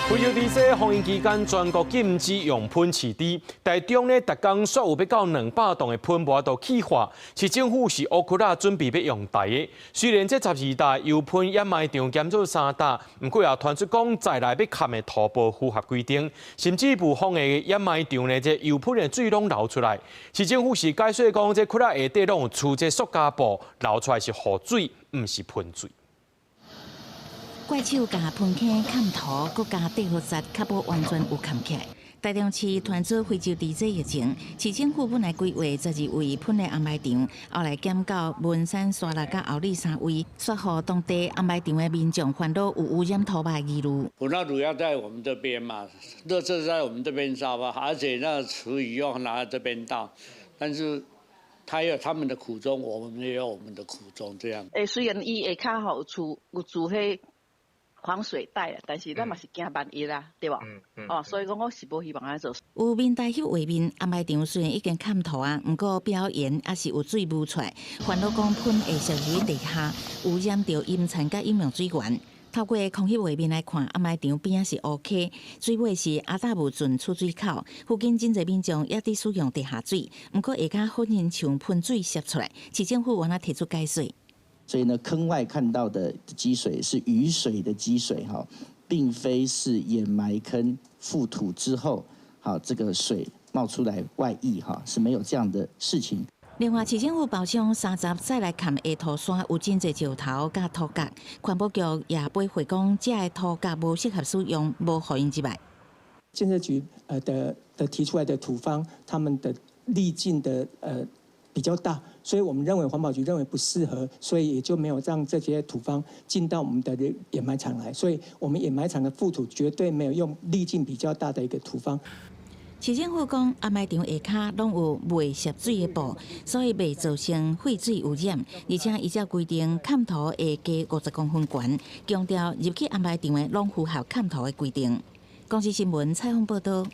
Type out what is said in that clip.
非洲地区防疫期间，全国禁止用喷饲猪，台中呢，逐工煞有要到200栋的喷膜都气化，市政府是乌窟仔准备要用台的。虽然这12大油喷掩埋场减做3大，不过也传出讲再来要砍的土不符合规定，甚至部分的掩埋场呢，这油喷的水拢流出来。市政府是解说讲，这窟仔下底拢有粗这塑胶布，流出来是雨水，唔是喷水。 怪手甲喷坑砍土，搁加地落石，确保完全有砍起来。台中市传出非洲地质疫情，市政府本来规划12位喷的掩埋场，后来减到文山、沙拉甲后里3位，说予当地掩埋场的民众烦恼有污染土壤疑虑。那主要在我们这边嘛，垃圾在我们这边烧吧，而且那厨余又拿到这边倒，但是。 他有他们的苦衷，我们也有我们的苦衷，这样。虽然伊下骹吼有做迄防水袋啊，但是咱嘛是惊万一啦，对吧？所以讲我是无希望安做。有民代表画面，掩埋场虽然已经砍土啊，不过表演还是有水雾出来，烦恼讲喷会涉入地下，污染到饮泉甲饮用水源。 透过空翕画面来看，掩埋场边仔是 OK， 水尾是阿达姆圳出水口，附近真侪民众也伫使用地下水，不过下骹粉hình像喷水泄出来，市政府原来提出解说。所以呢，坑外看到的积水是雨水的积水哈，并非是掩埋坑覆土之后，好这个水冒出来外溢哈，是没有这样的事情。 另外，市政府包厢30再来砍下土山有真侪石头甲土角，环保局也背回讲，这的土角无适合使用，无互因入来。建设局的提出来的土方，他们的力径的比较大，所以我们认为环保局认为不适合，所以也就没有让这些土方进到我们的掩埋场来。所以我们掩埋场的覆土绝对没有用力径比较大的一个土方。 市政府讲，掩埋场下骹拢有未涉水的布，所以未造成废水污染，而且依照规定，砍土会加50公分悬，强调入去掩埋场的拢符合砍土的规定。公司新闻采访报道。